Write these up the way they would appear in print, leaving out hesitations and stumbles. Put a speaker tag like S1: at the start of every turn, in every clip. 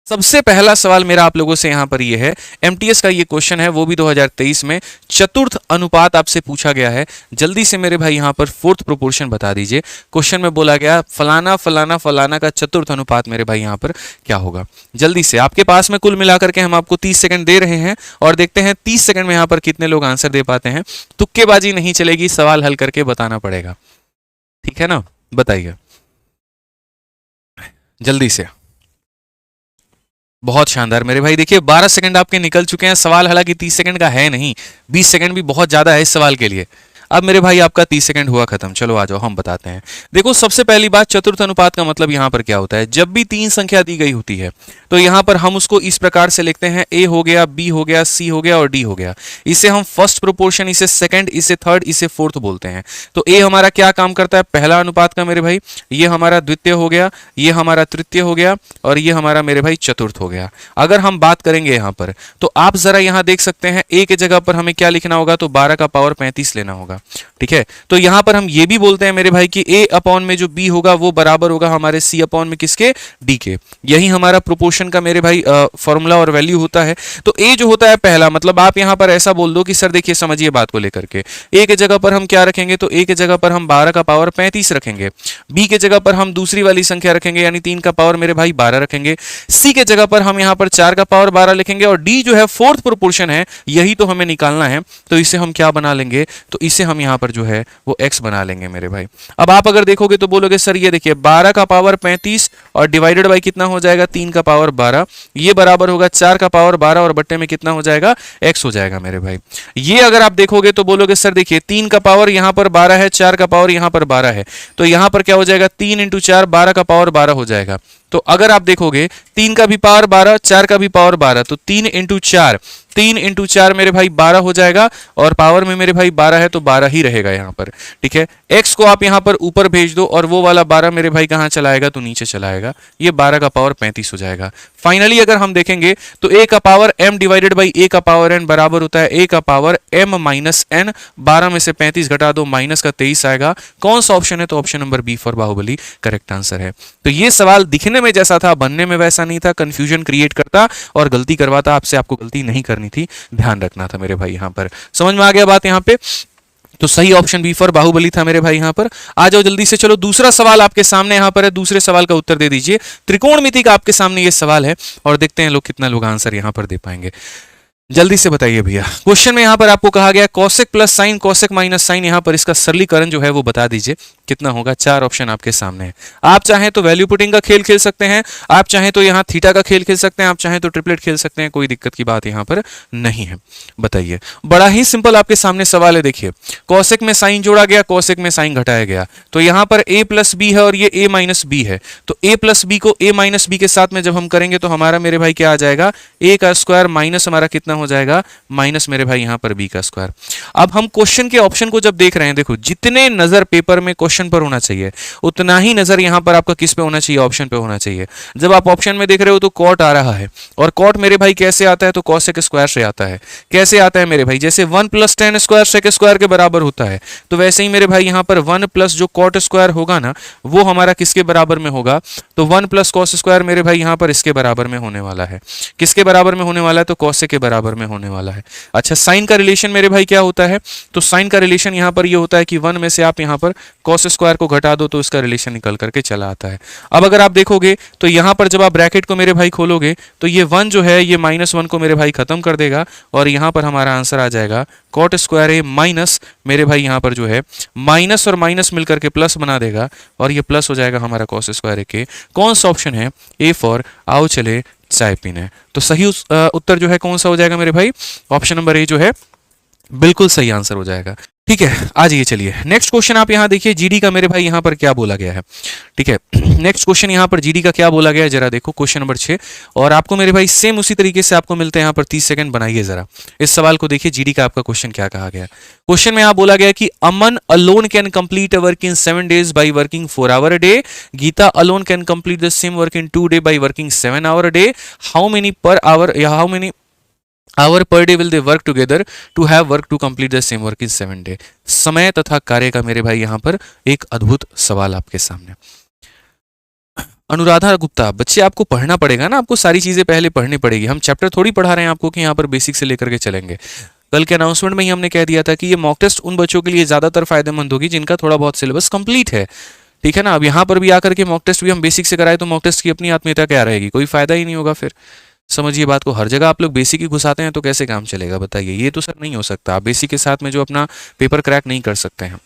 S1: सबसे पहला सवाल मेरा आप लोगों से यहां पर ये है, एमटीएस का ये क्वेश्चन है, वो भी 2023 में चतुर्थ अनुपात आपसे पूछा गया है। जल्दी से मेरे भाई यहां पर फोर्थ प्रोपोर्शन बता दीजिए। क्वेश्चन में बोला गया फलाना फलाना फलाना का चतुर्थ अनुपात मेरे भाई यहां पर क्या होगा। जल्दी से, आपके पास में कुल मिलाकर के हम आपको 30 सेकंड दे रहे हैं और देखते हैं 30 सेकंड में यहां पर कितने लोग आंसर दे पाते हैं। तुक्केबाजी नहीं चलेगी, सवाल हल करके बताना पड़ेगा, ठीक है ना। बताइए जल्दी से। बहुत शानदार मेरे भाई, देखिए 12 सेकंड आपके निकल चुके हैं। सवाल हालांकि 30 सेकंड का है नहीं, 20 सेकंड भी बहुत ज्यादा है इस सवाल के लिए। अब मेरे भाई आपका 30 सेकंड हुआ खत्म। चलो आ जाओ हम बताते हैं। देखो सबसे पहली बात, चतुर्थ अनुपात का मतलब यहां पर क्या होता है। जब भी तीन संख्या दी गई होती है तो यहां पर हम उसको इस प्रकार से लिखते हैं, ए हो गया, बी हो गया, सी हो गया और डी हो गया। इसे हम फर्स्ट प्रोपोर्शन, इसे सेकंड, इसे थर्ड, इसे फोर्थ बोलते हैं। तो ए हमारा क्या काम करता है, पहला अनुपात का मेरे भाई, ये हमारा द्वितीय हो गया, ये हमारा तृतीय हो गया और ये हमारा मेरे भाई चतुर्थ हो गया। अगर हम बात करेंगे यहां पर तो आप जरा यहां देख सकते हैं, ए के जगह पर हमें क्या लिखना होगा, तो 12 का पावर 35 लेना होगा, ठीक है। तो यहां पर हम ये भी बोलते हैं मेरे भाई कि ए अपॉन में जो बी होगा वो बराबर होगा हमारे सी अपॉन में किसके, डी के। यही हमारा प्रोपोर्शन का मेरे भाई फॉर्मूला और वैल्यू होता है। तो ए जो होता है पहला, मतलब आप यहां पर ऐसा बोल दो कि सर देखिए समझिए बात को लेकर के, ए के जगह पर हम क्या रखेंगे, तो ए के जगह पर हम 12 का पावर 35 रखेंगे। बी के जगह पर हम दूसरी वाली संख्या रखेंगे यानी 3 का पावर मेरे भाई 12 रखेंगे। सी के जगह पर हम यहां पर 4 का पावर 12 लिखेंगे और डी जो है फोर्थ प्रोपोर्शन है, यही तो हमें निकालना है। तो इसे हम क्या बना लेंगे, तो इसे हम यहां पर जो है वो x बना लेंगे मेरे भाई। अब आप अगर देखोगे तो बोलोगे सर ये देखिए 12 का पावर 35 और डिवाइडेड बाई कितना हो जाएगा, 3 का पावर 12, ये बराबर होगा 4 का पावर 12 और बट्टे में कितना हो जाएगा, x हो जाएगा मेरे भाई। ये अगर आप देखोगे तो बोलोगे सर देखिए 3 का पावर यहां पर 12 है, 4 का पावर यहां पर 12 है, तो यहां पर क्या हो जाएगा, 3 इंटू 4 12 का पावर 12 हो जाएगा। तो अगर आप देखोगे 3 का भी पावर 12, 4 का भी पावर 12, तो 3 इंटू 4 मेरे भाई 12 हो जाएगा और पावर में मेरे भाई 12 है तो 12 ही रहेगा यहाँ पर, ठीक है। x को आप यहाँ पर ऊपर भेज दो और वो वाला 12 मेरे भाई कहाँ चलाएगा, तो नीचे चलाएगा। ये 12 का पावर 35 हो जाएगा। फाइनली अगर हम देखेंगे तो a का power m divided by a का पावर n बराबर होता है a का पावर m माइनस n। 12 में से 35 घटा दो, माइनस का 23 आएगा। कौन सा ऑप्शन है, तो option number B for Baahubali correct answer है। तो ये सवाल दिखने में जैसा था, बनने में वैसा नहीं था, कंफ्यूजन क्रिएट करता और गलती करवाता। आपसे आपको गलती नहीं करनी थी, ध्यान रखना था मेरे भाई। यहां पर समझ में आ गया बात यहां पे। तो सही ऑप्शन बी फॉर बाहुबली था मेरे भाई। यहां पर आ जाओ जल्दी से। चलो दूसरा सवाल आपके सामने यहां पर है, दूसरे सवाल का उत्तर दे दीजिए। त्रिकोणमिति का आपके सामने ये सवाल है और देखते हैं लोग कितना लोग आंसर यहां पर दे पाएंगे। जल्दी से बताइए भैया। क्वेश्चन में यहां पर आपको कहा गया cosec plus sign, cosec minus sign, यहां पर इसका सरलीकरण जो है वो बता दीजिए कितना होगा। 4 ऑप्शन आपके सामने है। आप चाहें तो वैल्यू पुटिंग का खेल खेल सकते हैं, आप चाहें तो यहां थीटा का खेल खेल सकते हैं, आप चाहें तो ट्रिपलेट खेल सकते हैं, कोई दिक्कत की बात यहां पर नहीं है। बताइए, बड़ा ही सिंपल आपके सामने सवाल है। देखिए कोसेक में साइन जोड़ा गया, कोसेक में साइन घटाया गया, तो यहां पर a प्लस बी है और ये a माइनस बी है। तो a प्लस बी को a माइनस बी के साथ में जब हम करेंगे तो हमारा मेरे भाई क्या आ जाएगा, a का स्क्वायर माइनस हमारा कितना हो जाएगा, माइनस मेरे भाई यहां पर b का स्क्वायर। अब हम क्वेश्चन के ऑप्शन को जब देख रहे हैं, देखो जितने नजर पेपर में क्वेश्चन पर होना चाहिए उतना ही नजर यहां पर आपका किस पे होना चाहिए, ऑप्शन पे होना चाहिए। जब आप ऑप्शन में देख रहे हो तो कॉट आ रहा है, और कॉट मेरे भाई कैसे आता है, तो कोसेक स्क्वायर से आता है। कैसे आता है मेरे भाई, जैसे 1 plus ten square sec square के बराबर होता है, तो वैसे ही मेरे भाई यहां पर 1 प्लस जो कॉट स्क्वायर होगा ना, वो हमारा किसके बराबर में होगा, तो 1 प्लस कॉस स्क्वायर मेरे भाई यहां पर इसके बराबर में होने वाला है। किसके बराबर में होने वाला है, तो कोसेक के बराबर में होने वाला है। अच्छा, साइन का रिलेशन मेरे भाई क्या होता है, तो साइन का रिलेशन यहां पर ये होता है कि 1 में से आप यहां पर कॉस स्क्वायर को घटा दो तो इसका रिलेशन निकल करके चला आता है। अब अगर आप देखोगे तो यहां पर जब आप ब्रैकेट को मेरे भाई खोलोगे तो ये 1 जो है ये -1 को मेरे भाई खत्म कर देगा और यहां पर हमारा आंसर आ जाएगा कॉट स्क्वायर ए माइनस मेरे भाई यहां पर जो है माइनस और माइनस मिलकर के प्लस बना देगा और ये प्लस हो जाएगा हमारा कॉस स्क्वायर ए के। कौन सा ऑप्शन है, ए फॉर आओ चले चाय पीने। तो सही उत्तर जो है कौन सा हो जाएगा मेरे भाई, ऑप्शन नंबर ए जो है बिल्कुल सही आंसर हो जाएगा। ठीक है, आ जाइए चलिए नेक्स्ट क्वेश्चन आप यहां देखिए जीडी का मेरे भाई यहां पर क्या बोला गया है। ठीक है, नेक्स्ट क्वेश्चन यहां पर जीडी का क्या बोला गया है, जरा देखो क्वेश्चन नंबर 6 और आपको मेरे भाई सेम उसी तरीके से आपको मिलते हैं यहां पर 30 सेकंड बनाइए जरा इस सवाल को। देखिए जीडी का आपका क्वेश्चन क्या कहा गया। क्वेश्चन में यहां बोला गया कि Aman alone can complete a work in 7 days by working 4 hours a day. Geeta alone can complete the same work in 2 days by working 7 hours a day. How many hour per day will they work together to have work to complete the same work in 7 days? समय तथा कार्य का मेरे भाई यहां पर एक अद्भुत सवाल आपके सामने। अनुराधा गुप्ता, बच्चे आपको पढ़ना पड़ेगा ना, आपको सारी चीजें पहले पढ़नी पड़ेगी। हम चैप्टर थोड़ी पढ़ा रहे हैं आपको कि यहाँ पर बेसिक से लेकर के चलेंगे। कल के अनाउंसमेंट में ही हमने कह दिया था कि ये मॉक टेस्ट उन बच्चों के लिए ज्यादातर फायदेमंद होगी जिनका थोड़ा बहुत सिलेबस कंप्लीट है, ठीक है ना। अब यहाँ पर भी आकर के मॉक टेस्ट भी हम बेसिक से कराए तो मॉक टेस्ट की अपनी आत्मीयता क्या रहेगी, कोई फायदा ही नहीं होगा। फिर समझिए बात को, हर जगह आप लोग बेसिक ही घुसाते हैं तो कैसे काम चलेगा बताइए। ये तो सर नहीं हो सकता, आप बेसिक के साथ में जो अपना पेपर क्रैक नहीं कर सकते हैं।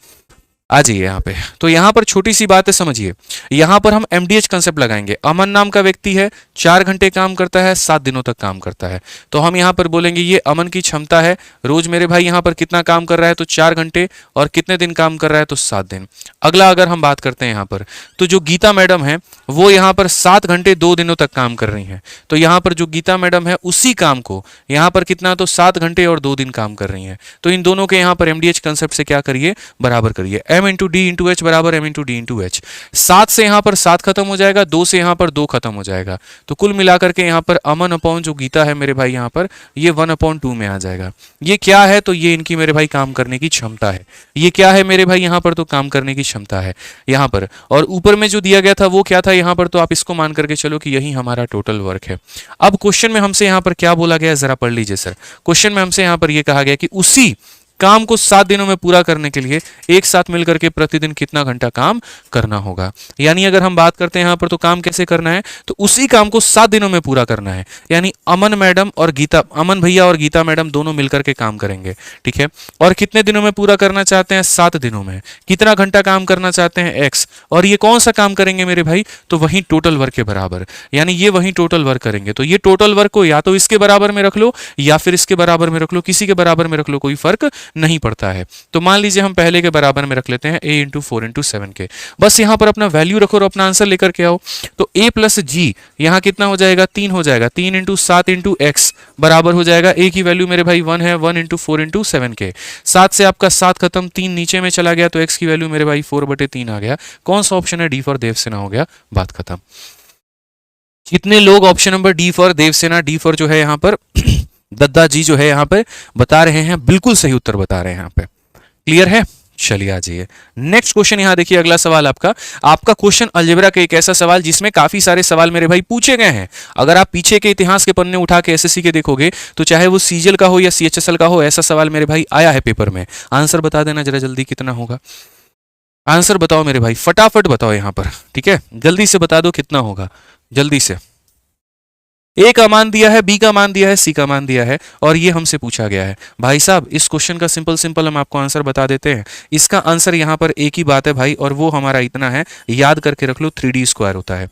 S1: आ जाइए यहाँ पे, तो यहाँ पर छोटी सी बात है समझिए। यहाँ पर हम एमडीएच कंसेप्ट लगाएंगे। अमन नाम का व्यक्ति है, 4 घंटे काम करता है, 7 दिनों तक काम करता है। तो हम यहाँ पर बोलेंगे ये अमन की क्षमता है। रोज मेरे भाई यहाँ पर कितना काम कर रहा है, तो 4 घंटे, और कितने दिन काम कर रहा है, तो 7 दिन। अगला अगर हम बात करते हैं यहाँ पर, तो जो गीता मैडम है वो यहाँ पर 7 घंटे 2 दिनों तक काम कर रही हैं। तो यहाँ पर जो गीता मैडम है उसी काम को यहाँ पर कितना, तो 7 घंटे और 2 दिन काम कर रही हैं। तो इन दोनों के यहाँ पर एमडीएच कंसेप्ट से क्या करिए, बराबर करिए। m into D into H बराबर m into D into H. 7 से यहाँ पर 7 खत्म हो जाएगा, 2 से यहाँ पर 2 खत्म हो जाएगा। तो कुल मिलाकर के यहाँ पर अमन अपॉन जो गीता है मेरे भाई यहाँ पर, ये 1/2 में आ जाएगा। ये क्या है, तो ये इनकी मेरे भाई काम करने की क्षमता है। ये क्या है मेरे भाई यहाँ पर, तो काम करने की क्षमता है यहाँ पर। और ऊपर में जो दिया गया था वो क्या था यहाँ पर, तो आप इसको मान करके चलो कि यही हमारा टोटल वर्क है। अब क्वेश्चन में हमसे यहाँ पर क्या बोला गया, जरा पढ़ लीजिए सर। क्वेश्चन में हमसे यहाँ पर यह कहा गया कि उसी काम को 7 दिनों में पूरा करने के लिए एक साथ मिलकर के प्रतिदिन कितना घंटा काम करना होगा। यानी अगर हम बात करते हैं यहाँ पर, तो काम कैसे करना है, तो उसी काम को 7 दिनों में पूरा करना है। यानी अमन मैडम और गीता, अमन भैया और गीता मैडम दोनों मिलकर के काम करेंगे, ठीक है। और कितने दिनों में पूरा करना चाहते हैं, 7 दिनों में। कितना घंटा काम करना चाहते हैं, x। और ये कौन सा काम करेंगे मेरे भाई, तो वही टोटल वर्क के बराबर, यानी ये वही टोटल वर्क करेंगे। तो ये टोटल वर्क को या तो इसके बराबर में रख लो या फिर इसके बराबर में रख लो, किसी के बराबर में रख लो, कोई फर्क नहीं पड़ता है। तो मान लीजिए हम पहले के बराबर में रख लेते हैं a इंटू 4 इंटू 7 के। बस यहां पर अपना वैल्यू रखो और अपना आंसर लेकर के आओ। तो a प्लस जी यहां कितना हो जाएगा, 3 हो जाएगा। 3 इंटू 7 इंटू एक्स बराबर हो जाएगा, a की वैल्यू मेरे भाई 1 है, 1 इंटू 4 इंटू 7 के। 7 से आपका 7 खत्म, 3 नीचे में चला गया, तो x की वैल्यू मेरे भाई 4/3 आ गया। कौन सा ऑप्शन है, डी फॉर देवसेना हो गया, बात खत्म। कितने लोग option number D for Devasena, D for जो है यहाँ पर दद्दा जी जो है यहाँ पे बता रहे हैं, बिल्कुल सही उत्तर बता रहे हैं यहाँ पे। क्लियर है, चलिए आ जाइए नेक्स्ट क्वेश्चन। यहाँ देखिए अगला सवाल आपका क्वेश्चन अलजेब्रा का एक ऐसा सवाल जिसमें काफी सारे सवाल मेरे भाई पूछे गए हैं। अगर आप पीछे के इतिहास के पन्ने उठा के एसएससी के देखोगे तो चाहे वो सीजीएल का हो या सीएचएसएल का हो, ऐसा सवाल मेरे भाई आया है पेपर में। आंसर बता देना जरा जल्दी, कितना होगा आंसर बताओ मेरे भाई, फटाफट बताओ यहाँ पर, ठीक है, जल्दी से बता दो कितना होगा, जल्दी से। ए का मान दिया है, बी का मान दिया है, सी का मान दिया है, और ये हमसे पूछा गया है। भाई साहब इस क्वेश्चन का सिंपल हम आपको आंसर बता देते हैं। इसका आंसर यहाँ पर एक ही बात है भाई, और वो हमारा इतना है, याद करके रख लो, 3D स्क्वायर होता है।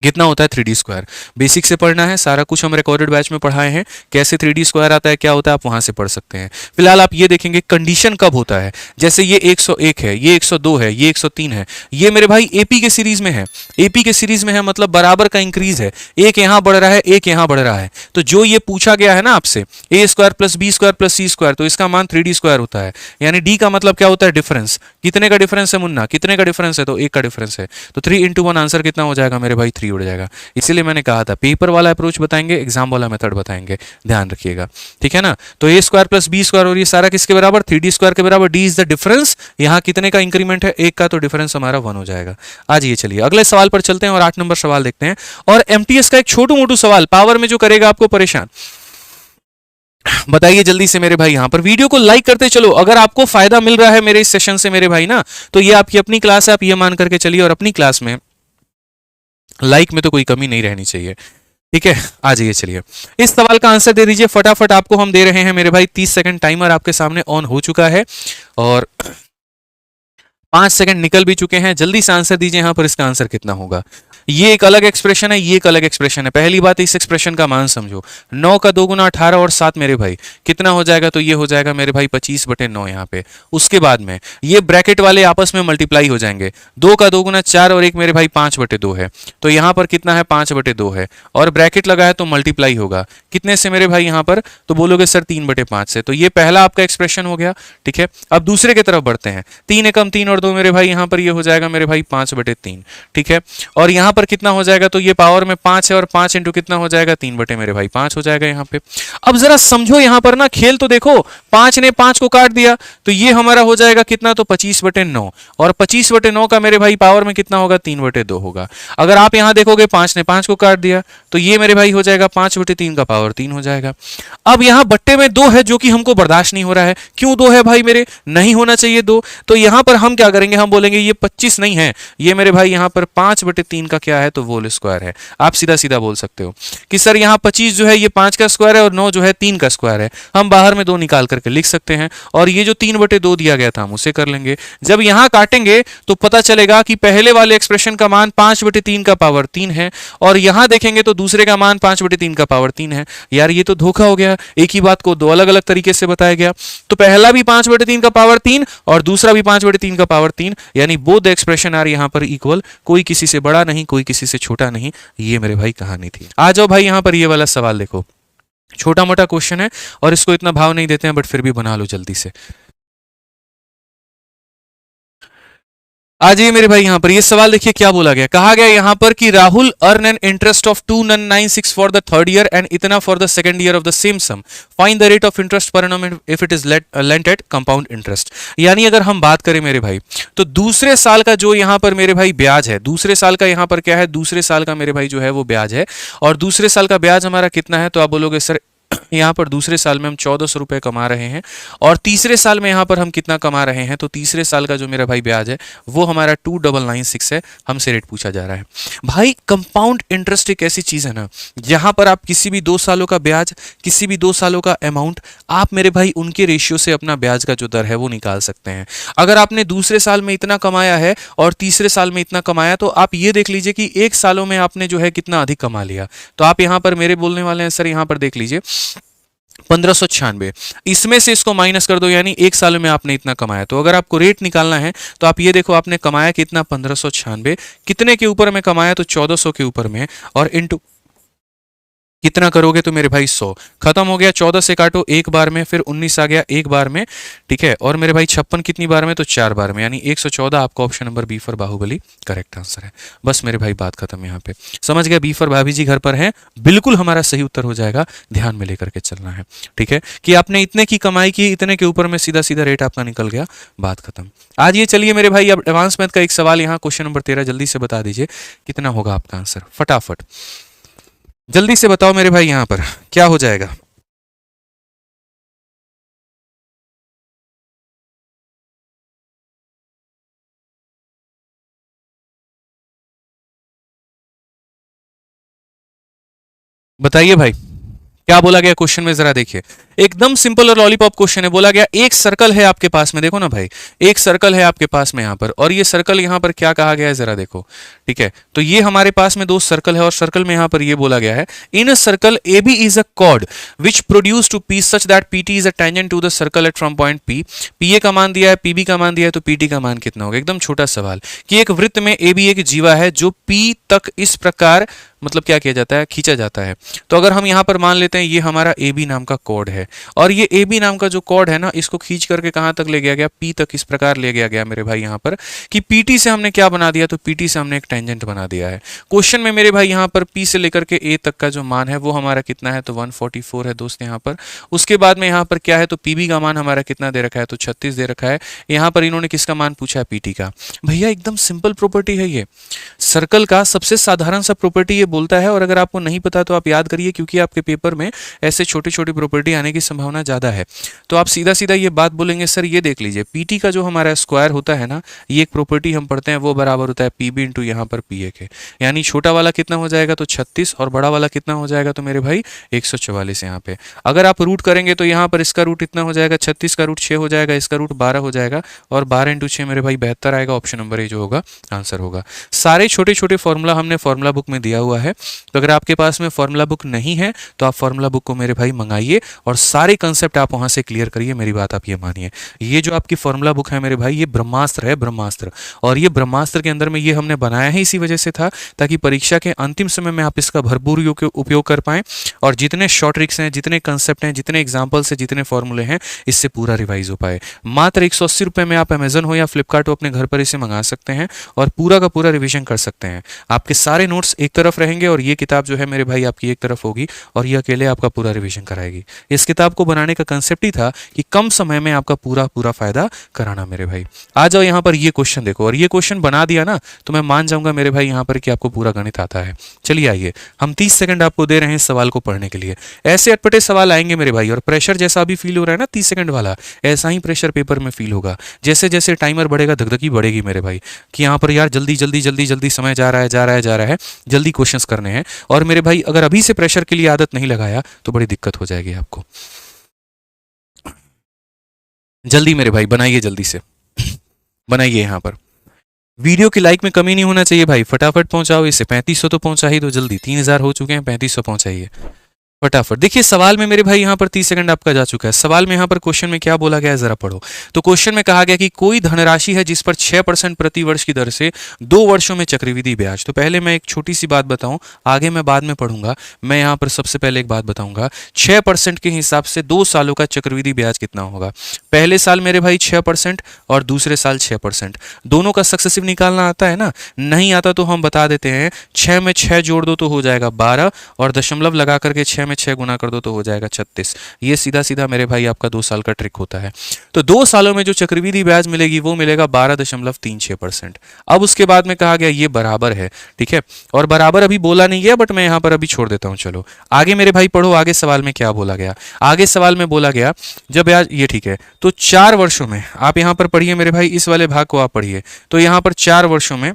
S1: कितना होता है, 3D स्क्वायर। बेसिक से पढ़ना है, सारा कुछ हम रिकॉर्डेड बैच में पढ़ाए हैं, कैसे 3D स्क्वायर आता है, क्या होता है, आप वहां से पढ़ सकते हैं। फिलहाल आप ये देखेंगे कंडीशन कब होता है, जैसे ये 101 है, ये 102 है, ये 103 है, ये मेरे भाई एपी के सीरीज में है। एपी के सीरीज में है मतलब बराबर का इंक्रीज है, एक यहां बढ़ रहा है, एक यहां बढ़ रहा है। तो जो ये पूछा गया है ना आपसे, A square plus B square plus C square, तो इसका मान 3D स्क्वायर होता है। यानी डी का मतलब क्या होता है, डिफरेंस। कितने का डिफरेंस है मुन्ना, कितने का डिफरेंस है, तो 1 का डिफरेंस है। तो 3 इंटू 1 आंसर कितना हो जाएगा मेरे भाई, 3 उड़ जाएगा। इसलिए मैंने कहा था पेपर वाला अप्रोच बताएंगे, एग्जाम वाला मेथड बताएंगे, ध्यान रखिएगा, ठीक है ना। तो ए स्क्वायर प्लस बी स्क्वायर, और ये सारा किसके बराबर, 3D स्क्वायर के बराबर। डी इज द डिफरेंस, यहाँ कितने का इंक्रीमेंट है, 1 का, तो डिफरेंस हमारा 1 हो जाएगा। आज ये चलिए अगले सवाल पर चलते हैं और 8 नंबर सवाल देखते हैं। और एमटीएस का एक छोटू मोटू सवाल पावर में जो करेगा आपको परेशान, बताइए जल्दी से मेरे भाई। यहां पर वीडियो को लाइक करते चलो, अगर आपको फायदा मिल रहा है मेरे इस सेशन से मेरे भाई ना, तो ये आपकी अपनी क्लास है, आप ये मान करके चलिए, और अपनी क्लास में लाइक में तो कोई कमी नहीं रहनी चाहिए, ठीक है। आ जाइए चलिए इस सवाल का आंसर दे दीजिए फटाफट। आपको हम दे रहे हैं मेरे भाई 30 सेकंड, टाइमर आपके सामने ऑन हो चुका है और 5 सेकंड निकल भी चुके हैं। जल्दी से आंसर दीजिए यहाँ पर, इसका आंसर कितना होगा। ये एक अलग एक्सप्रेशन है, ये एक अलग एक्सप्रेशन है। पहली बात इस एक्सप्रेशन का मान समझो, 9 का 2 गुना 18 और 7 मेरे भाई कितना हो जाएगा, तो ये हो जाएगा मेरे भाई 25/9 यहाँ पे। उसके बाद में ये ब्रैकेट वाले आपस में मल्टीप्लाई हो जाएंगे, 2 का 2 गुना 4 और 1 मेरे भाई 5/2 है, तो यहाँ पर कितना है 5/2 है, और ब्रैकेट लगा है तो मल्टीप्लाई होगा कितने से मेरे भाई यहाँ पर, तो बोलोगे सर 3/5 से। तो ये पहला आपका एक्सप्रेशन हो गया, ठीक है। अब दूसरे की तरफ बढ़ते हैं, 3 एकम 3 और 2 मेरे भाई यहाँ पर ये हो जाएगा मेरे भाई 5/3, ठीक है। और यहाँ पर कितना हो जाएगा, तो ये पावर में 5 है और 5 इंटू कितना हो जाएगा, 3 बटे मेरे भाई 5 हो जाएगा यहाँ पे। अब जरा समझो यहाँ पर ना खेल, तो देखो 5 ने 5 को काट दिया तो ये हमारा हो जाएगा कितना, तो 25/9, और 25/9 का मेरे भाई पावर में कितना होगा, 3/2 होगा। अगर आप यहाँ देखोगे 5 ने 5 को काट दिया तो ये मेरे भाई हो जाएगा 5/3 का पावर 3 हो जाएगा। अब यहाँ बट्टे में 2 है जो कि हमको बर्दाश्त नहीं हो रहा है। क्यों 2 है भाई मेरे, नहीं होना चाहिए 2, तो यहाँ पर हम क्या करेंगे, हम बोलेंगे ये 25 नहीं है, ये मेरे भाई यहाँ पर 5/3 का क्या है, तो होल स्क्वायर है। आप सीधा सीधा बोल सकते हो कि सर यहाँ 25 जो है ये 5 का स्क्वायर है और 9 जो है 3 का स्क्वायर है। हम बाहर में 2 निकाल करके लिख सकते हैं, और ये जो 3/2 दिया गया था हम उसे कर लेंगे। जब यहाँ काटेंगे तो पता चलेगा कि पहले वाले एक्सप्रेशन का मान 5/3 का पावर 3 है, और यहाँ देखेंगे तो दूसरे का मान 5/3 का पावर 3 है। यार ये तो धोखा हो गया, एक ही बात को 2 अलग अलग तरीके से बताया गया। तो पहला भी 5/3 का पावर 3 और दूसरा भी 5/3 का पावर 3, यानी बोथ एक्सप्रेशन आर यहाँ पर इक्वल, कोई किसी से बड़ा नहीं, कोई किसी से छोटा नहीं। ये मेरे भाई कहानी थी। आ जाओ भाई यहाँ पर ये वाला सवाल देखो, छोटा मोटा क्वेश्चन है और इसको इतना भाव नहीं देते हैं, बट फिर भी बना लो जल्दी से। आ जाइए मेरे भाई यहाँ पर, ये सवाल देखिए क्या बोला गया। कहा गया यहाँ पर कि Rahul earn an interest of 2,996 for the third year and इतना for the second year of the same sum, find the rate of interest per annum if it is lent at compound interest. यानी अगर हम बात करें मेरे भाई, तो दूसरे साल का जो यहाँ पर मेरे भाई ब्याज है, दूसरे साल का यहाँ पर क्या है, दूसरे साल का मेरे भाई जो है वो ब्याज है, और दूसरे साल का ब्याज हमारा कितना है, तो आप बोलोगे सर यहाँ पर दूसरे साल में हम 1400 रुपए कमा रहे हैं, और तीसरे साल में यहाँ पर हम कितना कमा रहे हैं, तो तीसरे साल का जो मेरा भाई ब्याज है वो हमारा 2,996 है। हमसे रेट पूछा जा रहा है। भाई कंपाउंड इंटरेस्ट एक ऐसी चीज है ना, जहां पर आप किसी भी 2 सालों का ब्याज, किसी भी 2 सालों का अमाउंट, आप मेरे भाई उनके रेशियो से अपना ब्याज का जो दर है वो निकाल सकते हैं। अगर आपने दूसरे साल में इतना कमाया है और तीसरे साल में इतना कमाया, तो आप ये देख लीजिए कि 1 सालों में आपने जो है कितना अधिक कमा लिया। तो आप यहाँ पर मेरे बोलने वाले हैं सर, यहाँ पर देख लीजिए 1596, इसमें से इसको माइनस कर दो, यानी 1 साल में आपने इतना कमाया। तो अगर आपको रेट निकालना है तो आप ये देखो, आपने कमाया कितना, 1596, कितने के ऊपर में कमाया, तो 1400 के ऊपर में, और इनटू कितना करोगे, तो मेरे भाई 100। खत्म हो गया, 14 से काटो 1 बार में, फिर 19 आ गया 1 बार में, ठीक है, और मेरे भाई 56 कितनी बार में, तो 4 बार में, यानी 114 आपका option number B for Baahubali correct answer है। बस मेरे भाई बात खत्म। यहाँ पे समझ गया, बी फॉर भाभी जी घर पर हैं, बिल्कुल हमारा सही उत्तर हो जाएगा। ध्यान में लेकर के चलना है, ठीक है, कि आपने इतने की कमाई की, इतने के ऊपर में सीधा सीधा रेट आपका निकल गया, बात खत्म। आज ये चलिए मेरे भाई, अब एडवांस मैथ का एक सवाल यहाँ, क्वेश्चन नंबर 13, जल्दी से बता दीजिए कितना होगा आपका आंसर, फटाफट जल्दी से बताओ मेरे भाई, यहां पर क्या हो जाएगा। बताइए भाई क्या बोला गया क्वेश्चन में, जरा देखिए। एकदम सिंपल और लॉलीपॉप क्वेश्चन है। बोला गया एक सर्कल है आपके पास में, देखो ना भाई, एक सर्कल है आपके पास में यहाँ पर, और ये सर्कल यहाँ पर क्या कहा गया है, जरा देखो, ठीक है। तो ये हमारे पास में 2 सर्कल है, और सर्कल में यहाँ पर ये बोला गया है, in a circle A B is a chord which produce to P such that P T is a tangent to the circle at from point P. P A का मान दिया है, पी बी का मान दिया है, तो पी टी का मान कितना होगा। एकदम छोटा सवाल कि एक वृत्त में ए बी एक जीवा है जो पी तक इस प्रकार मतलब क्या किया जाता है, खींचा जाता है। तो अगर हम यहाँ पर मान लेते हैं ये हमारा ए बी नाम का कॉर्ड है, और ये ए बी नाम का जो कॉर्ड है ना, इसको खींच करके कहाँ तक ले गया गया, पी तक इस प्रकार ले गया गया मेरे भाई यहाँ पर, कि पीटी से हमने क्या बना दिया, तो पीटी से हमने एक टेंजेंट बना दिया है। क्वेश्चन में मेरे भाई यहाँ पर पी से लेकर के ए तक का जो मान है वो हमारा कितना है, तो 144 है दोस्त यहाँ पर। उसके बाद में यहाँ पर क्या है, तो पीबी का मान हमारा कितना दे रखा है, तो 36 दे रखा है। यहाँ पर इन्होंने किसका मान पूछा है, पीटी का। भैया एकदम सिंपल प्रॉपर्टी है ये, सर्कल का सबसे साधारण सा प्रॉपर्टी ये बोलता है, और अगर आपको नहीं पता तो आप याद करिए, क्योंकि आपके पेपर में ऐसे छोटी छोटी प्रॉपर्टी आने की संभावना ज्यादा है। तो आप सीधा सीधा ये बात बोलेंगे, सर ये देख लीजिए, पीटी का जो हमारा स्क्वायर होता है ना, ये एक प्रॉपर्टी हम पढ़ते हैं, वो बराबर होता है पीबी इंटू यहाँ पर पीए के। यानी छोटा वाला कितना हो जाएगा, तो 36, और बड़ा वाला कितना हो जाएगा, तो मेरे भाई 144 यहाँ पे। अगर आप रूट करेंगे तो यहाँ पर इसका रूट इतना हो जाएगा, 36 का रूट 6 हो जाएगा, इसका रूट 12 हो जाएगा, और 12 इंटू 6 मेरे भाई 72 आएगा। ऑप्शन नंबर ए जो होगा आंसर होगा। सारे छोटे छोटे फॉर्मूला हमने फॉर्मूला बुक में दिया हुआ है, तो अगर आपके पास में फॉर्मूला बुक नहीं है तो आप फॉर्मूला बुक को मेरे भाई मंगाइए और सारे कंसेप्ट आप वहां से क्लियर करिए, मेरी बात आप ये मानिए। ये जो आपकी फॉर्मूला बुक है मेरे भाई, ये ब्रह्मास्त्र है, ब्रह्मास्त्र। और ये ब्रह्मास्त्र के अंदर में ये हमने बनाया है इसी वजह से था, ताकि परीक्षा के अंतिम समय में आप इसका भरपूर उपयोग कर पाएं और जितने शॉर्ट ट्रिक्स हैं, जितने कंसेप्ट हैं, जितने एग्जाम्पल्स हैं, जितने फॉर्मूले हैं, इससे पूरा रिवाइज हो पाए। मात्र 180 रुपये में आप अमेजन हो या फ्लिपकार्ट हो अपने घर पर इसे मंगा सकते हैं और पूरा का पूरा रिवीजन कर सकते हैं। आपके सारे नोट्स एक तरफ रहेंगे और ये किताब जो है मेरे भाई आपकी एक तरफ होगी और ये अकेले आपका पूरा रिवीजन कराएगी। इस किताब को बनाने का कंसेप्ट ही था कि कम समय में आपका पूरा पूरा फायदा कराना मेरे भाई। आ जाओ यहाँ पर ये क्वेश्चन देखो, और ये क्वेश्चन बना दिया ना तो मैं मान जाऊंगा मेरे भाई यहाँ पर कि आपको पूरा गणित आता है। चलिए आइए, हम 30 सेकंड आपको दे रहे हैं इस सवाल को पढ़ने के लिए। ऐसे अटपटे सवाल आएंगे मेरे भाई, और प्रेशर जैसा अभी फील हो रहा है ना 30 सेकंड वाला, ऐसा ही प्रेशर पेपर में फील होगा। जैसे जैसे टाइमर बढ़ेगा धकधकी बढ़ेगी मेरे भाई, कि यहाँ पर यार जल्दी जल्दी जल्दी जल्दी समय जा रहा है, जा रहा है, जा रहा है, जल्दी क्वेश्चंस करने हैं। और मेरे भाई अगर अभी से प्रेशर के लिए आदत नहीं लगाया तो बड़ी दिक्कत हो जाएगी आपको। जल्दी मेरे भाई बनाइए, जल्दी से बनाइए। यहाँ पर वीडियो की लाइक में कमी नहीं होना चाहिए भाई, फटाफट पहुंचाओ इसे। 3500 तो पहुंचा ही दो जल्दी, 3000 हो चुके हैं, 3500 पहुंचाइए फटाफट। देखिए सवाल में मेरे भाई यहाँ पर 30 सेकंड आपका जा चुका है। सवाल में यहाँ पर क्वेश्चन में क्या बोला गया है जरा पढ़ो। तो क्वेश्चन में कहा गया कि कोई धनराशि है जिस पर 6% प्रति वर्ष की दर से 2 वर्षों में चक्रवृद्धि ब्याज। तो पहले मैं एक छोटी सी बात बताऊं, आगे मैं बाद में पढ़ूंगा। मैं यहाँ पर सबसे पहले एक बात बताऊंगा, 6% के हिसाब से 2 सालों का चक्रवृद्धि ब्याज कितना होगा। पहले साल मेरे भाई 6% और दूसरे साल 6%। दोनों का सक्सेसिव निकालना आता है ना? नहीं आता तो हम बता देते हैं, 6 में 6 जोड़ दो तो हो जाएगा 12 और दशमलव लगा करके 6 में 6 गुना कर दो तो हो जाएगा 36। ये सीधा सीधा मेरे भाई आपका 2 साल का ट्रिक होता है। तो 2 सालों में जो चक्रवृद्धि ब्याज मिलेगी वो मिलेगा 12.36%। अब उसके बाद में कहा गया ये बराबर है, ठीक है, और बराबर अभी बोला नहीं गया बट मैं यहां पर अभी छोड़ देता हूं। चलो आगे मेरे भाई पढ़ो, आगे सवाल में क्या बोला गया। आगे सवाल में बोला गया जब ब्याज, ये ठीक है, तो 4 वर्षों में आप यहां पर पढ़िए मेरे भाई, इस वाले भाग को आप पढ़िए। तो यहां पर 4 वर्षों में,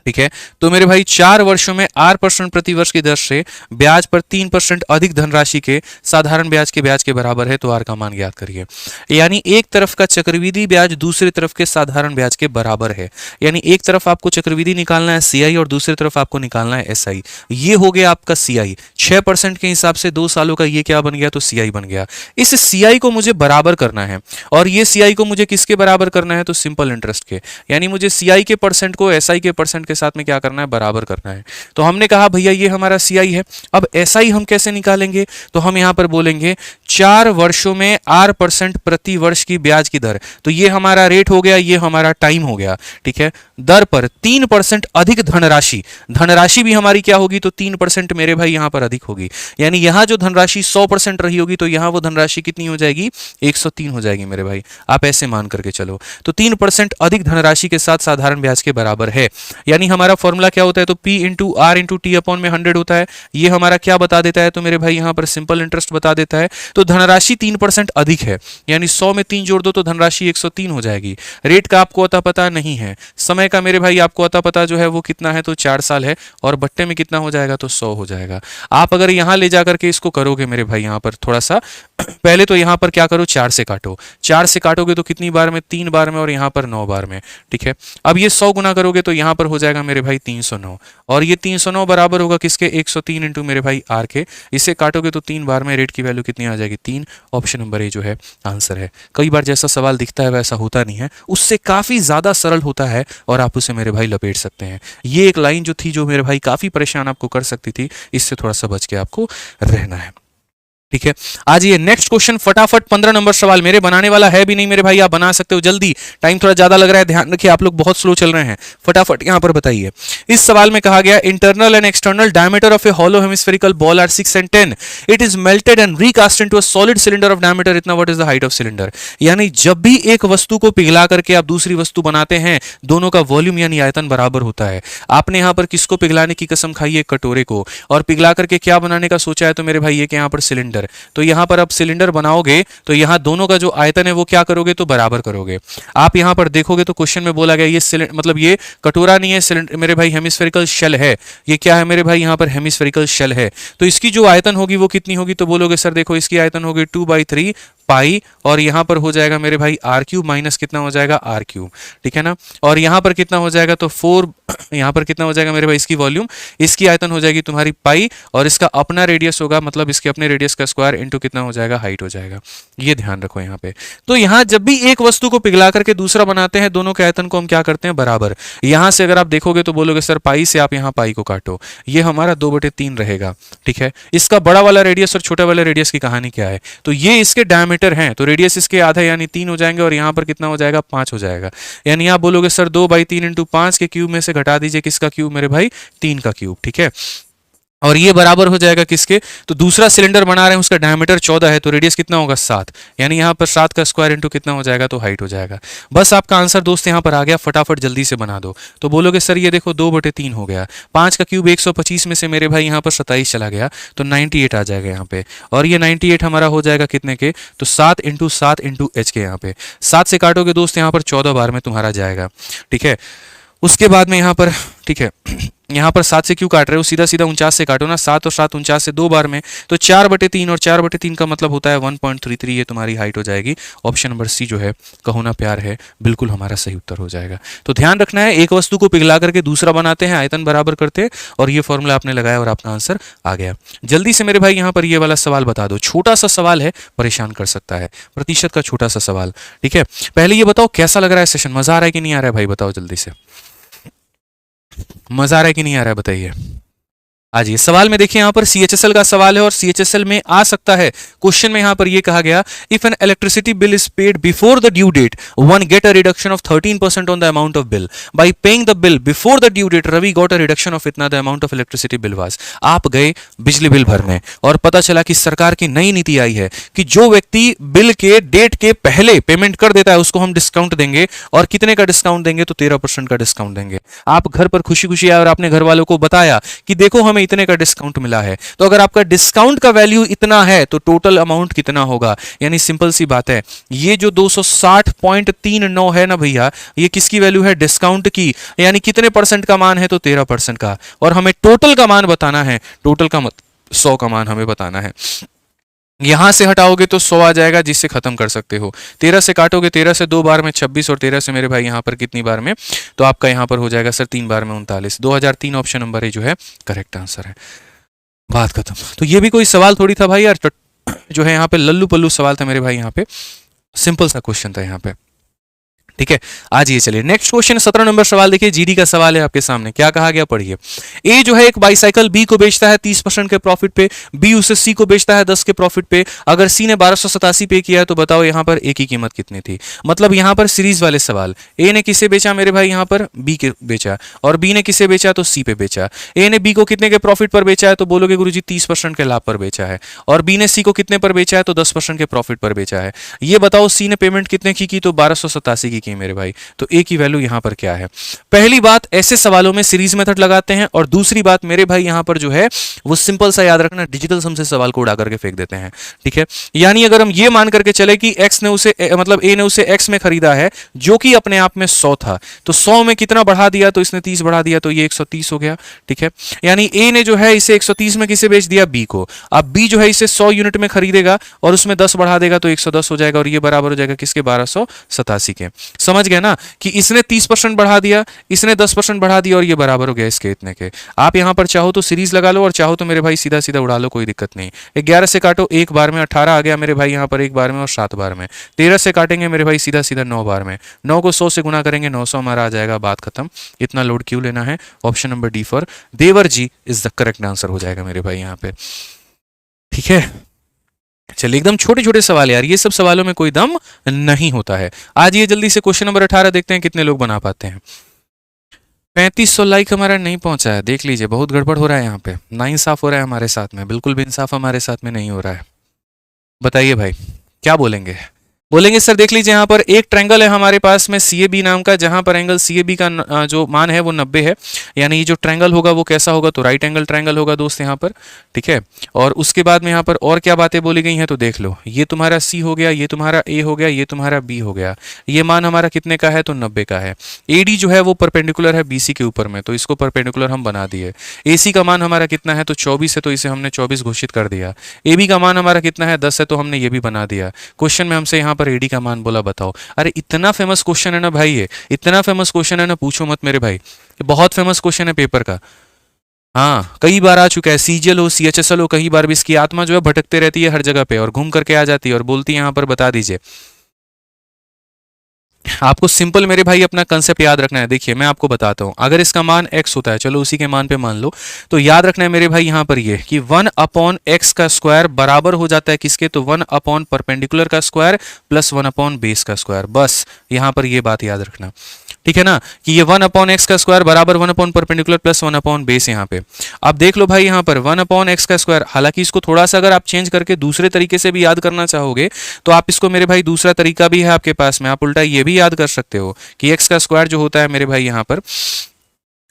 S1: ठीक है, तो मेरे भाई 4 वर्षों में 8% प्रति वर्ष की दर से ब्याज पर 3% अधिक धनराशि के साधारण ब्याज के बराबर है। तो आर का मान ज्ञात करिए। यानी एक तरफ का चक्रवृद्धि ब्याज दूसरी तरफ के साधारण ब्याज के बराबर है। यानी एक तरफ आपको चक्रवृद्धि निकालना है सीआई और दूसरी तरफ आपको निकालना है एसआई। ये हो गया आपका सीआई। 6% के हिसाब से 2 सालों का ये क्या बन गया, तो सीआई बन गया। इस सीआई को मुझे बराबर करना है और ये सीआई को मुझे किसके बराबर करना है, तो सिंपल इंटरेस्ट के। यानी मुझे सीआई के परसेंट को एसआई के परसेंट के साथ में क्या करना है, बराबर करना है। तो हमने कहा भैया ये हमारा सीआई है। अब एसआई हम कैसे निकालेंगे, तो हम यहां पर बोलेंगे 4 वर्षों में 8% प्रति वर्ष की ब्याज की दर। तो ये हमारा रेट हो गया, ये हमारा टाइम हो गया, ठीक है। दर पर 3% अधिक धनराशि, धनराशि भी हमारी क्या होगी, तो 3% मेरे भाई यहां पर अधिक होगी। यानी यहां जो धनराशि 100% रही होगी तो यहां वो धनराशि कितनी हो जाएगी, 103 हो जाएगी मेरे भाई। आप ऐसे मान करके चलो। तो 3% अधिक धनराशि के साथ साधारण ब्याज के बराबर है। यानी हमारा फॉर्मूला क्या होता है, तो P into R into T upon में 100 होता है। ये हमारा क्या बता देता है, तो मेरे भाई यहां पर सिंपल इंटरेस्ट बता देता है। तो धनराशि 3% अधिक है, यानी 100 में 3 जोड़ दो तो धनराशि 103 हो जाएगी। रेट का आपको अता पता नहीं है, समय का मेरे भाई आपको अता पता जो है वो कितना है, तो 4 साल है, और बट्टे में कितना हो जाएगा, तो 100 हो जाएगा। आप अगर यहां ले जाकर के इसको करोगे मेरे भाई, यहां पर थोड़ा सा पहले तो यहां पर क्या करो, 4 से काटो। 4 से काटोगे तो कितनी बार में, 3 बार में, और यहां पर 9 बार में, ठीक है। अब ये 100 गुना करोगे तो यहां पर हो जाएगा मेरे भाई 309, और ये 309 बराबर होगा किसके, 103 इंटू मेरे भाई आर के। इसे काटोगे तो 3 बार में रेट की वैल्यू कितनी आ जाएगी, 3। ऑप्शन नंबर ए जो है आंसर है। कई बार जैसा सवाल दिखता है वैसा होता नहीं है, उससे काफी ज्यादा सरल होता है और आप उसे मेरे भाई लपेट सकते हैं। ये एक लाइन जो थी जो मेरे भाई काफी परेशान आपको कर सकती थी, इससे थोड़ा सा बच के आपको रहना है, ठीक है। आज ये नेक्स्ट क्वेश्चन फटाफट 15 नंबर सवाल मेरे बनाने वाला है भी नहीं मेरे भाई, आप बना सकते हो जल्दी। टाइम थोड़ा ज्यादा लग रहा है, ध्यान रखिए आप लोग बहुत स्लो चल रहे हैं। फटाफट यहां पर बताइए। इस सवाल में कहा गया internal and external diameter of a hollow hemispherical ball are 6 and 10। It is melted and recast into a solid cylinder of diameter इतना, what is the height of cylinder. यानी जब भी एक वस्तु को पिघला करके आप दूसरी वस्तु बनाते हैं, दोनों का वॉल्यूम यानी आयतन बराबर होता है। आपने यहां पर किसको पिघलाने की कसम खाई है, कटोरे को, और पिघला करके क्या बनाने का सोचा है, तो मेरे भाई ये कि यहां पर सिलेंडर। तो यहां पर अब सिलेंडर बनाओगे तो यहां दोनों का जो आयतन है वो क्या करोगे, तो बराबर करोगे। आप यहां पर देखोगे तो क्वेश्चन में बोला गया ये मतलब ये कटोरा नहीं है, सिलेंडर मेरे भाई हेमिस्फेरिकल शेल है। ये क्या है मेरे भाई, यहां पर हेमिस्फेरिकल शेल है। तो इसकी जो आयतन होगी वो कितनी होगी, तो बोलोगे सर देखो इसकी आयतन होगी 2/3 पाई, और यहाँ पर हो जाएगा मेरे भाई आर क्यूब माइनस कितना हो जाएगा आर क्यूब, ठीक है ना। और यहाँ पर कितना हो जाएगा तो 4, यहाँ पर कितना हो जाएगा मेरे भाई इसकी वॉल्यूम, इसकी आयतन हो जाएगी तुम्हारी पाई, और इसका अपना रेडियस होगा, मतलब इसके अपने रेडियस का स्क्वायर इंटू कितना हो जाएगा हाइट हो जाएगा। ये ध्यान रखो यहाँ पे। तो यहाँ जब भी एक वस्तु को पिघला करके दूसरा बनाते हैं, दोनों के आयतन को हम क्या करते हैं बराबर। यहाँ से अगर आप देखोगे तो बोलोगे सर पाई से आप यहाँ पाई को काटो, ये हमारा 2/3 रहेगा, ठीक है। इसका बड़ा वाला रेडियस और छोटा वाला रेडियस की कहानी क्या है, तो ये इसके डायमीटर हैं, तो रेडियस इसके आधा यानी 3 हो जाएंगे, और यहाँ पर कितना हो जाएगा 5 हो जाएगा। यानी आप बोलोगे सर 2/3 इंटू 5 के क्यूब में से घटा दीजिए किसका क्यूब मेरे भाई 3 का क्यूब, ठीक है। और ये बराबर हो जाएगा किसके, तो दूसरा सिलेंडर बना रहे हैं उसका डायमीटर 14 है, तो रेडियस कितना होगा 7, यानी यहाँ पर 7 का स्क्वायर इंटू कितना हो जाएगा तो हाइट हो जाएगा। बस आपका आंसर दोस्त यहाँ पर आ गया, फटाफट जल्दी से बना दो। तो बोलोगे सर ये देखो 2/3 हो गया, 5 का क्यूब 125 में से मेरे भाई यहाँ पर 27 चला गया, तो 98 आ जाएगा यहाँ पे। और ये 98 हमारा हो जाएगा कितने के, तो 7 इंटू 7 इंटू एच के, यहाँ पे 7 से काटोगे दोस्त यहाँ पर 14 बार में तुम्हारा जाएगा, ठीक है। उसके बाद में यहाँ पर, ठीक है, यहाँ पर 7 से क्यों काट रहे हो, सीधा सीधा 49 से काटो ना, 7 और 7 49 से 2 बार में, तो 4/3, और 4/3 का मतलब होता है 1.33, ये तुम्हारी हाइट हो जाएगी। ऑप्शन नंबर सी जो है कहो ना प्यार है, बिल्कुल हमारा सही उत्तर हो जाएगा। तो ध्यान रखना है, एक वस्तु को पिघला करके दूसरा बनाते हैं, आयतन बराबर करते हैं, और ये फॉर्मूला आपने लगाया और आपका आंसर आ गया। जल्दी से मेरे भाई यहाँ पर ये वाला सवाल बता दो, छोटा सा सवाल है, परेशान कर सकता है, प्रतिशत का छोटा सा सवाल, ठीक है। पहले ये बताओ कैसा लग रहा है सेशन, मजा आ रहा है कि नहीं आ रहा है भाई, बताओ जल्दी से, मजा आ रहा है कि नहीं आ रहा है बताइए। आज ये सवाल में देखिए यहाँ पर CHSL का सवाल है, और CHSL में आ सकता है क्वेश्चन में यहाँ पर ये कहा गया, if an electricity bill is paid before the due date, one get a reduction of 13% on the amount of bill, by paying the bill before the due date Ravi got a reduction of इतना the amount of electricity bill was. आप गए बिजली bill भरने और पता चला कि सरकार की नई नीति आई है कि जो व्यक्ति बिल के डेट के पहले पेमेंट कर देता है उसको हम डिस्काउंट देंगे, और कितने का डिस्काउंट देंगे, तो 13% का डिस्काउंट देंगे। आप घर पर खुशी खुशी आए और आपने घर वालों को बताया कि देखो हमें इतने का डिस्काउंट मिला है, तो अगर आपका डिस्काउंट का वैल्यू इतना है तो टोटल अमाउंट कितना होगा। यानी सिंपल सी बात है, ये जो 260.39 है ना भैया, ये किसकी वैल्यू है, डिस्काउंट की, यानी कितने परसेंट का मान है, तो 13% का, और हमें टोटल का मान बताना है, टोटल का 100 का मान हमें बताना है। यहां से हटाओगे तो 100 आ जाएगा, जिससे खत्म कर सकते हो। 13 से काटोगे, 13 से 2 बार में 26, और 13 से मेरे भाई यहां पर कितनी बार में, तो आपका यहां पर हो जाएगा सर 3 बार में 39। 2003 ऑप्शन नंबर ए जो है करेक्ट आंसर है। बात खत्म। तो ये भी कोई सवाल थोड़ी था भाई यार, जो है यहाँ पे लल्लू पल्लू सवाल था मेरे भाई, यहाँ पे सिंपल सा क्वेश्चन था यहाँ पे, ठीक है। आज ये चलिए नेक्स्ट क्वेश्चन 17 नंबर सवाल देखिए, जीडी का सवाल है आपके सामने, क्या कहा गया पढ़िए। ए जो है एक बाईसाइकिल बी को बेचता है 30% के प्रॉफिट पे, बी उसे सी को बेचता है 10 के प्रॉफिट पे। अगर सी ने 1287 पे किया है तो बताओ यहाँ पर ए की कीमत कितनी थी। मतलब यहाँ पर सीरीज वाले सवाल, ए ने किसे बेचा मेरे भाई, यहाँ पर बी के बेचा, और बी ने किसे बेचा, तो सी पे बेचा। ए ने बी को कितने के प्रॉफिट पर बेचा है, तो बोलोगे गुरुजी 30% के लाभ पर बेचा है, और बी ने सी को कितने पर बेचा है, तो 10% के प्रॉफिट पर बेचा है। ये बताओ सी ने पेमेंट कितने की, तो 1287 की मेरे भाई। तो ए की वैल्यू यहां पर क्या है। पहली बात, ऐसे सवालों में सीरीज मेथड लगाते हैं, और दूसरी बात मेरे भाई यहां पर जो है वो सिंपल सा याद रखना, डिजिटल सम से सवाल को उड़ा करके फेंक देते हैं, ठीक है। यानी अगर हम ये मान करके चले कि एक्स ने उसे मतलब ए ने उसे एक्स में खरीदा है जो कि अपने आप में 100 था, तो 100 में कितना बढ़ा दिया, तो इसने 30 बढ़ा दिया, तो ये 130 हो गया, ठीक है। यानी ए ने जो है इसे 130 में किसे बेच दिया, बी को। अब बी जो है इसे 100 यूनिट में खरीदेगा और उसमें 10 बढ़ा देगा, तो 110 हो जाएगा, और ये बराबर हो जाएगा किसके, 1287 के। समझ गए ना कि इसने 30% बढ़ा दिया, इसने 10% बढ़ा दिया, और ये बराबर हो गया इसके इतने के। आप यहां पर चाहो तो सीरीज लगा लो, और चाहो तो मेरे भाई सीधा सीधा उड़ा लो, कोई दिक्कत नहीं। 11 से काटो, एक बार में 18 आ गया मेरे भाई यहां पर एक बार में, और 7 बार में। 13 से काटेंगे मेरे भाई सीधा सीधा 9 बार में, 9 को 100 से गुना करेंगे, 900 हमारा आ जाएगा। बात खत्म। इतना लोड क्यों लेना है। ऑप्शन नंबर डी फॉर देवर जी इज द करेक्ट आंसर हो जाएगा मेरे भाई यहां पे, ठीक है। चलिए एकदम छोटे छोटे सवाल यार, ये सब सवालों में कोई दम नहीं होता है। आज ये जल्दी से क्वेश्चन नंबर 18 देखते हैं कितने लोग बना पाते हैं। 3500 लाइक हमारा नहीं पहुंचा है, देख लीजिए बहुत गड़बड़ हो रहा है यहाँ पे, ना इंसाफ हो रहा है हमारे साथ में, बिल्कुल भी इंसाफ हमारे साथ में नहीं हो रहा है। बताइए भाई क्या बोलेंगे। बोलेंगे सर देख लीजिए यहाँ पर एक ट्रायंगल है हमारे पास में सी ए बी नाम का, जहां पर एंगल सी ए बी का जो मान है वो 90 है, यानी ये जो ट्रायंगल होगा वो कैसा होगा, तो राइट एंगल ट्रायंगल होगा दोस्त यहाँ पर, ठीक है। और उसके बाद में यहाँ पर और क्या बातें बोली गई हैं तो देख लो, ये तुम्हारा सी हो गया, ये तुम्हारा ए हो गया, ये तुम्हारा बी हो गया, ये मान हमारा कितने का है तो 90 का है। ए डी जो है वो परपेंडिकुलर है बी सी के ऊपर में, तो इसको परपेंडिकुलर हम बना दिए। ए सी का मान हमारा कितना है तो 24 है, तो इसे हमने 24 घोषित कर दिया। ए बी का मान हमारा कितना है 10 है, तो हमने ये भी बना दिया। क्वेश्चन में हमसे यहाँ पर एडी का मान बोला, बताओ। अरे इतना फेमस क्वेश्चन है ना भाई, ये इतना फेमस क्वेश्चन है ना, पूछो मत मेरे भाई, ये बहुत फेमस क्वेश्चन है पेपर का। हाँ कई बार आ चुका है, सीजीएल हो सीएचएसएल हो, कई बार भी इसकी आत्मा जो है भटकते रहती है हर जगह पे और घूम करके आ जाती है और बोलती है यहाँ पर बता दीजिए। आपको सिंपल मेरे भाई अपना कंसेप्ट याद रखना है। देखिए मैं आपको बताता हूं, अगर इसका मान x होता है, चलो उसी के मान पे मान लो, तो याद रखना है मेरे भाई यहाँ पर ये कि 1/x का स्क्वायर बराबर हो जाता है किसके, तो 1/ परपेंडिकुलर का स्क्वायर प्लस 1/ बेस का स्क्वायर। बस यहाँ पर ये बात याद रखना, ठीक है ना, कि ये 1/x का स्क्वायर बराबर 1/ परपेंडिकुलर प्लस 1/ बेस। यहाँ पे अब देख लो भाई, यहाँ पर 1/x का स्क्वायर, हालांकि इसको थोड़ा सा अगर आप चेंज करके दूसरे तरीके से भी याद करना चाहोगे तो आप इसको मेरे भाई, दूसरा तरीका भी है आपके पास में, आप उल्टा ये भी याद कर सकते हो कि x का स्क्वायर जो होता है मेरे भाई यहाँ पर,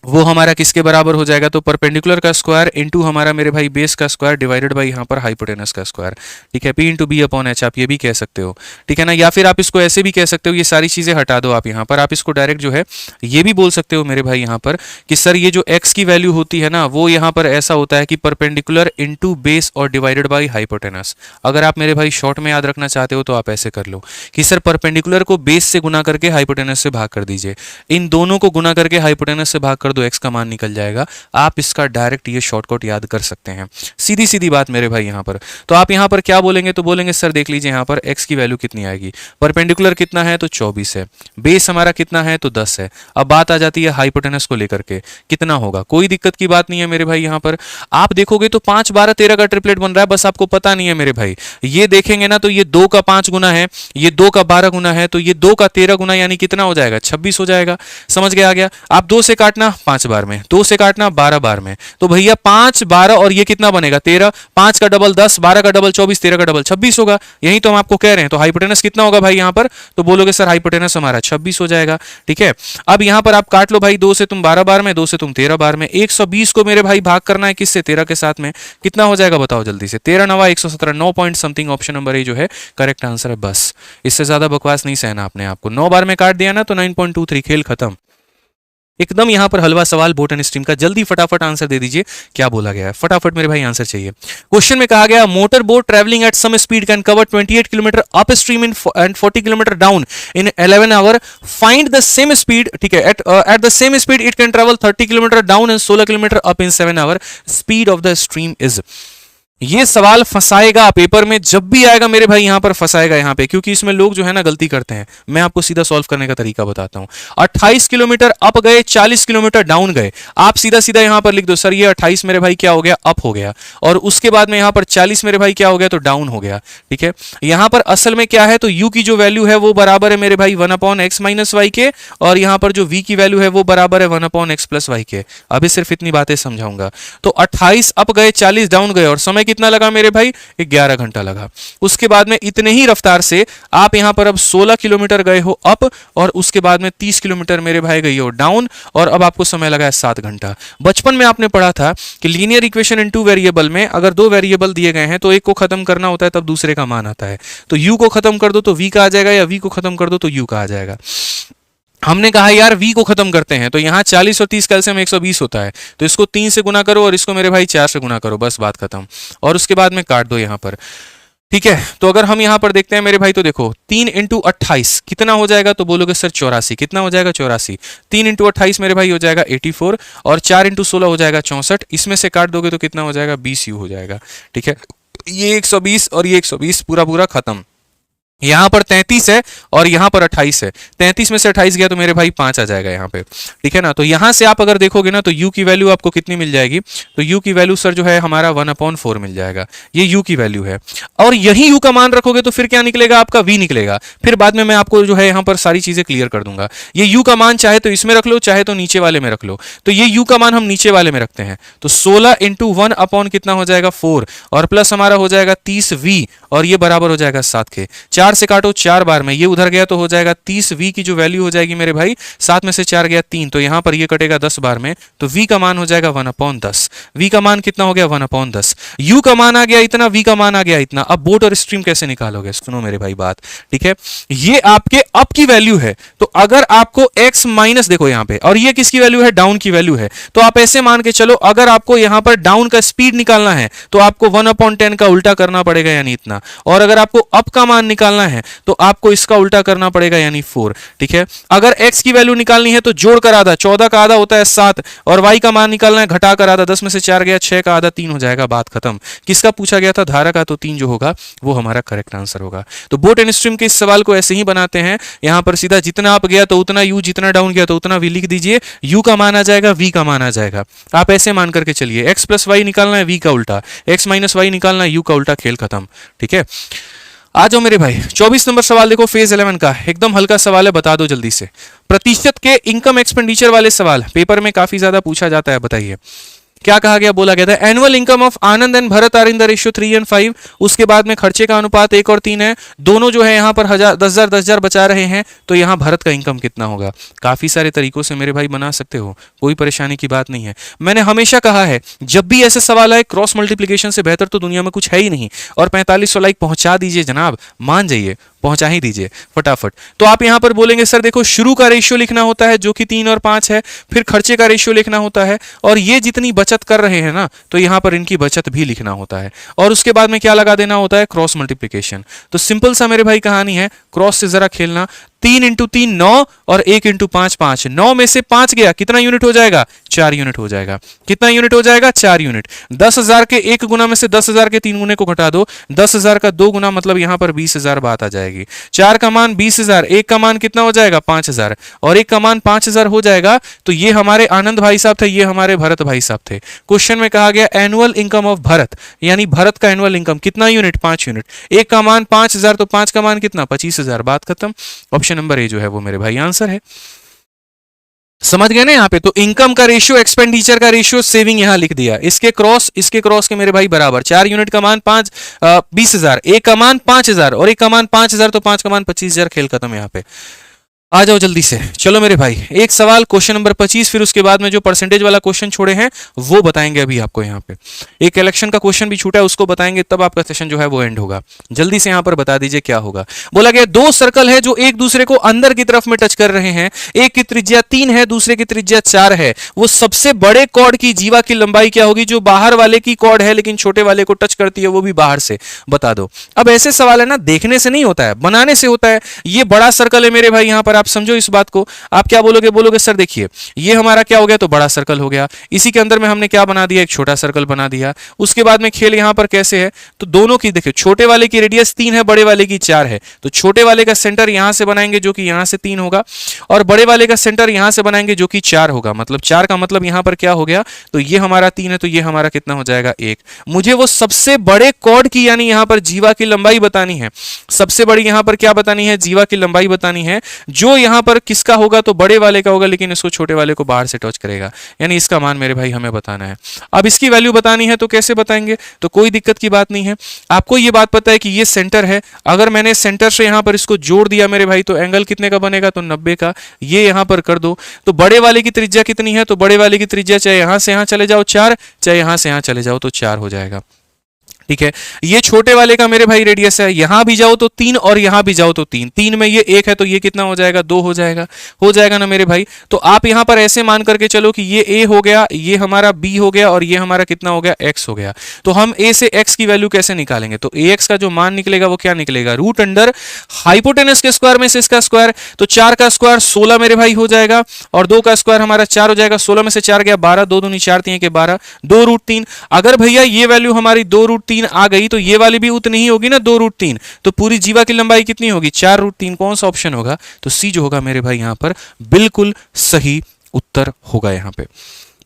S1: वो हमारा किसके बराबर हो जाएगा, तो परपेंडिकुलर का स्क्वायर इनटू हमारा मेरे भाई बेस का स्क्वायर डिवाइडेड बाय यहाँ पर हाइपोटेनस का स्क्वायर, ठीक है। P into B upon H आप ये भी कह सकते हो, ठीक है ना। या फिर आप इसको ऐसे भी कह सकते हो, ये सारी चीजें हटा दो आप यहाँ पर, आप इसको डायरेक्ट जो है ये भी बोल सकते हो मेरे भाई यहाँ पर कि सर ये जो एक्स की वैल्यू होती है ना, वो यहाँ पर ऐसा होता है कि परपेंडिकुलर इंटू बेस और डिवाइडेड बाई हाइपोटेनस। अगर आप मेरे भाई शॉर्ट में याद रखना चाहते हो तो आप ऐसे कर लो कि सर परपेंडिकुलर को बेस से गुना करके हाइपोटेनस से भाग कर दीजिए, इन दोनों को गुना करके हाइपोटेनस से भाग कर दो, एक्स का मान निकल जाएगा। आप इसका डायरेक्ट ये शॉर्टकट याद कर सकते हैं, सीधी सीधी बात मेरे भाई यहाँ पर। तो आप यहाँ पर क्या बोलेंगे, तो बोलेंगे सर देख लीजिए यहाँ पर एक्स की वैल्यू कितनी आएगी, परपेंडिकुलर कितना है तो 24 है, बेस हमारा कितना है तो 10 है। अब बात आ जाती है हाइपोटेनस को लेकर के कितना होगा, कोई दिक्कत की बात नहीं है मेरे भाई। यहाँ पर आप देखोगे तो 5 12 13 का ट्रिपलेट बन रहा है, बस आपको पता नहीं है मेरे भाई। ये देखेंगे ना तो ये 2 का 5 गुना है, ये 2 का 12 गुना है, तो ये 2 का 13 गुना यानी कितना हो जाएगा 26 हो जाएगा। समझ गया, आ गया। आप 2 से काटना 5 बार में, 2 से काटना 12 बार में, तो भैया 5 12 और ये कितना बनेगा 13, 5 का डबल 10, 12 का डबल 24, 13 का डबल 26 होगा। यही तो हम आपको कह रहे हैं। तो हाइपोटेनस कितना होगा भाई यहाँ पर, तो बोलोगे सर हाइपोटेनस हमारा 26 हो जाएगा, ठीक है। अब यहाँ पर आप काट लो भाई, 2 से तुम 12 बार में, 2 से तुम 13 बार में, 120 को मेरे भाई भाग करना है किससे, 13 के साथ में, कितना हो जाएगा बताओ जल्दी से, 13 9 117, 9 point something. Option number A जो है करेक्ट आंसर है। बस इससे ज्यादा बकवास नहीं सहना आपने, आपको 9 बार में काट दिया ना तो 9.23, खेल खत्म। एकदम यहाँ पर हलवा सवाल बोट एंड स्ट्रीम का, जल्दी फटाफट आंसर दे दीजिए क्या बोला गया है, फटाफट मेरे भाई आंसर चाहिए। क्वेश्चन में कहा गया motor boat travelling at some speed can cover 28 kilometre up stream in and 40 kilometre down in 11 hour, find the same speed, ठीक है, at the same speed it can travel 30 kilometre down and 16 kilometre up in 7 hour, speed of the stream is. ये सवाल फंसाएगा paper में, जब भी आएगा मेरे भाई यहाँ पर फंसाएगा यहाँ पे, क्योंकि इसमें लोग जो है ना गलती करते हैं। मैं आपको सीधा सॉल्व करने का तरीका बताता हूँ। 28 किलोमीटर अप गए, 40 किलोमीटर डाउन गए, आप सीधा सीधा यहाँ पर लिख दो सर ये 28 मेरे भाई क्या हो गया अप हो गया, और उसके बाद में यहाँ पर 40 मेरे भाई क्या हो गया तो डाउन हो गया, ठीक है। यहाँ पर असल में क्या है तो u की जो वैल्यू है वो बराबर है मेरे भाई 1/x माइनस वाई के, और यहाँ पर जो v की वैल्यू है वो बराबर है 1/x प्लस वाई के। अभी सिर्फ इतनी बातें समझाऊंगा। तो 28 अप गए, 40 डाउन गए, और समय कितना लगा मेरे भाई 11 घंटा लगा। उसके बाद में इतने ही रफ्तार से आप यहां पर अब 16 किलोमीटर गए हो अप, और उसके बाद में 30 किलोमीटर मेरे भाई गए हो डाउन, और अब आपको समय लगा है 7 घंटा। बचपन में आपने पढ़ा था कि लीनियर इक्वेशन इन 2 वेरिएबल में अगर 2 वेरिएबल दिए गए हैं तो एक को खत्म करना होता है तब दूसरे का मान आता है। तो u को खत्म कर दो तो v का आ जाएगा, या v को खत्म कर दो तो u का आ जाएगा। हमने कहा यार v को खत्म करते हैं, तो यहाँ 40 और 30 कैल्सियम 120 होता है, तो इसको 3 से गुना करो और इसको मेरे भाई 4 से गुना करो, बस बात खत्म। और उसके बाद में काट दो यहाँ पर, ठीक है। तो अगर हम यहाँ पर देखते हैं मेरे भाई, तो देखो 3 इंटू 28 कितना हो जाएगा, तो बोलोगे सर 84, कितना हो जाएगा 84, 3 इंटू 28 मेरे भाई हो जाएगा 84, और 4 इंटू 16 हो जाएगा 64, इसमें से काट दोगे तो कितना हो जाएगा 20 u हो जाएगा, ठीक है। ये 120 और ये 120 पूरा पूरा खत्म। यहां पर 33 है और यहां पर 28 है, 33 में से 28 गया तो मेरे भाई 5 आ जाएगा यहाँ पे, ठीक है ना। तो यहां से आप अगर देखोगे ना तो u की वैल्यू आपको कितनी मिल जाएगी, तो u की वैल्यू सर जो है हमारा 1/4 मिल जाएगा, ये u की वैल्यू है। और यही u का मान रखोगे तो फिर क्या निकलेगा आपका v निकलेगा। फिर बाद में मैं आपको जो है यहाँ पर सारी चीजें क्लियर कर दूंगा। ये u का मान चाहे तो इसमें रख लो, चाहे तो नीचे वाले में रख लो। तो ये u का मान हम नीचे वाले में रखते हैं, तो 16 इंटू 1 कितना हो जाएगा 4, और प्लस हमारा हो जाएगा 30v, और ये बराबर हो जाएगा 7 के। 4 4 से काटो 4 बार में, ये उधर गया तो हो जाएगा 30, v की जो वैल्यू हो जाएगी मेरे भाई 7 में से 4 गया 3, तो यहां पर ये कटेगा 10 बार में, तो v का मान हो जाएगा 1/10। v का मान कितना हो गया 1/10। u का मान आ गया इतना, v का मान आ गया इतना। अब बोट और स्ट्रीम कैसे निकालोगे, सुनो मेरे भाई बात, ठीक है। ये आपके अप की वैल्यू है, तो अगर आपको x माइनस, देखो यहां पे, और ये किसकी वैल्यू है, डाउन की वैल्यू है, तो आप ऐसे मान के चलो अगर आपको यहां पर डाउन का स्पीड निकालना है तो आपको 1/10 का उल्टा करना पड़ेगा यानी इतना, और अगर आपको अप का मान निकालना है तो आपको इसका उल्टा करना पड़ेगा यानी 4, ठीक है। अगर x की वैल्यू निकालनी है तो जोड़ कर आधा, 14 का आधा होता है 7, और y का मान निकालना है घटा कर आधा, 10 में से 4 गया 6 का आधा 3 हो जाएगा, बात खत्म। किसका पूछा गया था, धारा का, तो 3 जो होगा वो हमारा करेक्ट आंसर होगा। तो बोट एंड स्ट्रीम के इस सवाल को ऐसे ही बनाते हैं, यहां पर सीधा जितना अप गया तो उतना u, जितना डाउन गया तो उतना v लिख दीजिए, u का मान आ जाएगा, v का मान आ जाएगा। आप ऐसे मान करके चलिए, x प्लस वाई निकालना है v का उल्टा, x माइनस वाई निकालना है u का उल्टा, खेल खत्म, ठीक है। आ जाओ मेरे भाई 24 नंबर सवाल देखो, फेज 11 का एकदम हल्का सवाल है, बता दो जल्दी से। प्रतिशत के इनकम एक्सपेंडिचर वाले सवाल पेपर में काफी ज्यादा पूछा जाता है, बताइए क्या कहा गया, बोला गया था annual income of Anand and Bharat are in the ratio 3:5। उसके बाद में खर्चे का अनुपात 1 और 3 है, दोनों जो है यहां पर 10,000 बचा रहे हैं, तो यहां भरत का इनकम कितना होगा। काफी सारे तरीकों से मेरे भाई बना सकते हो, कोई परेशानी की बात नहीं है। मैंने हमेशा कहा है जब भी ऐसे सवाल आए, क्रॉस मल्टीप्लीकेशन से बेहतर तो दुनिया में कुछ है ही नहीं। और 4500 लाइक पहुंचा दीजिए जनाब, मान जाइए, पहुंचा ही दीजिए फटाफट। तो आप यहां पर बोलेंगे सर देखो शुरू का रेशियो लिखना होता है जो कि 3 और 5 है, फिर खर्चे का रेशियो लिखना होता है, और ये जितनी बचत कर रहे हैं ना तो यहां पर इनकी बचत भी लिखना होता है, और उसके बाद में क्या लगा देना होता है, क्रॉस मल्टीप्लीकेशन। तो सिंपल सा मेरे भाई कहानी है, क्रॉस से जरा खेलना। 3 इंटू 3 9, और 1 इंटू 5 5, 9 में से 5 गया, कितना यूनिट हो जाएगा, 4 यूनिट हो जाएगा। कितना यूनिट हो जाएगा, 4 यूनिट। 10,000 के 1 गुना में से 10,000 के 3 गुने को घटा दो, 10,000 का 2 गुना मतलब यहां पर 20,000 बात आ जाएगी। 4 का मान 20,000, 1 का मान कितना हो जाएगा 5,000, और 1 का मान 5,000 हो जाएगा। तो ये हमारे आनंद भाई साहब थे, ये हमारे भरत भाई साहब थे। क्वेश्चन में कहा गया एनुअल इनकम ऑफ भरत, यानी भरत का एनुअल इनकम कितना यूनिट, 5 यूनिट। 1 का मान 5,000, तो 5 का मान कितना, 25,000, बात खत्म। ऑप्शन नंबर ए जो है वो मेरे भाई आंसर है। समझ गए ना यहाँ पे, तो इनकम का रेशियो, एक्सपेंडिचर का रेशियो, सेविंग यहां लिख दिया, इसके क्रॉस के मेरे भाई बराबर। 4 यूनिट का मान 20,000, 1 का मान 5,000, और 1 का मान 5,000, तो 5 का मान 25,000, खेल खत्म यहाँ पे। आ जाओ जल्दी से, चलो मेरे भाई एक सवाल क्वेश्चन नंबर 25, फिर उसके बाद में जो परसेंटेज वाला क्वेश्चन छोड़े हैं वो बताएंगे अभी आपको। यहाँ पे एक इलेक्शन का क्वेश्चन भी छूटा है, उसको बताएंगे, तब आपका सेशन जो है वो एंड होगा। जल्दी से यहाँ पर बता दीजिए क्या होगा। बोला गया 2 सर्कल है जो एक दूसरे को अंदर की तरफ में टच कर रहे हैं, एक की त्रिज्या 3 है, दूसरे की त्रिज्या 4 है। वो सबसे बड़े कॉर्ड की जीवा की लंबाई क्या होगी, जो बाहर वाले की कॉर्ड है लेकिन छोटे वाले को टच करती है, वो भी बाहर से, बता दो। अब ऐसे सवाल है ना, देखने से नहीं होता है, बनाने से होता है। ये बड़ा सर्कल है मेरे भाई, यहाँ पर आप समझो इस बात को। आप क्या बोलोगे सर देखिए ये हमारा क्या हो गया, तो बड़ा सर्कल हो गया, इसी के अंदर में हमने क्या बना दिया, एक छोटा सर्कल बना दिया। उसके बाद में खेल यहां पर कैसे है, तो दोनों की देखिए, छोटे वाले की रेडियस 3 है, बड़े वाले की 4 है, तो छोटे वाले का सेंटर यहां से बनाएंगे जो कि यहां से 3 होगा, और बड़े वाले का सेंटर यहां से बनाएंगे जो कि 4 होगा। मतलब 4 का मतलब यहां पर क्या हो गया, तो ये हमारा 3 है, तो ये हमारा कितना हो जाएगा 1। मुझे वो सबसे बड़े कॉर्ड की यानी यहां पर जीवा की लंबाई बतानी है, सबसे बड़ी यहां पर क्या बतानी है, जीवा की लंबाई बतानी है, जो यहां पर किसका होगा, तो बड़े वाले का होगा, लेकिन इसको छोटे वाले को बाहर से टच करेगा, यानी इसका मान मेरे भाई हमें बताना है। अब इसकी वैल्यू बतानी है तो कैसे बताएंगे, तो कोई दिक्कत की बात नहीं है। आपको ये बात पता है कि ये सेंटर है, अगर मैंने सेंटर से यहां पर इसको जोड़ दिया मेरे भाई, तो एंगल कितने का बनेगा, तो 90 का। ये यहां पर कर दो, तो बड़े वाले की त्रिज्या कितनी है, तो बड़े वाले की त्रिज्या चाहे यहां से यहां चले जाओ 4, चाहे यहां से यहां चले जाओ तो 4 हो जाएगा, ठीक है। ये छोटे वाले का मेरे भाई रेडियस है, यहां भी जाओ तो 3 और यहां भी जाओ तो 3, 3 में ये 1 है, तो ये कितना हो जाएगा, 2 हो जाएगा ना मेरे भाई। तो आप यहां पर ऐसे मान करके चलो कि ये a हो गया, ये हमारा b हो गया, और ये हमारा कितना हो गया, x हो गया। तो हम a से x की वैल्यू कैसे निकालेंगे, तो ax का जो मान निकलेगा वो क्या निकलेगा, रूट अंडर हाइपोटेनस के स्क्वायर में से इसका स्क्वायर, तो 4 का स्क्वायर 16 मेरे भाई हो जाएगा, और 2 का स्क्वायर हमारा 4 हो जाएगा, 16 में से 4 गया 12, 2 दूनी 4 3 के 12, 2√3। अगर भैया ये वैल्यू हमारी 2√3 आ गई, तो ये वाली भी उतनी ही होगी ना 2√3, तो पूरी जीवा की लंबाई कितनी होगी, 4√3। कौन सा ऑप्शन होगा, तो सी जो होगा मेरे भाई यहां पर बिल्कुल सही उत्तर होगा। यहां पे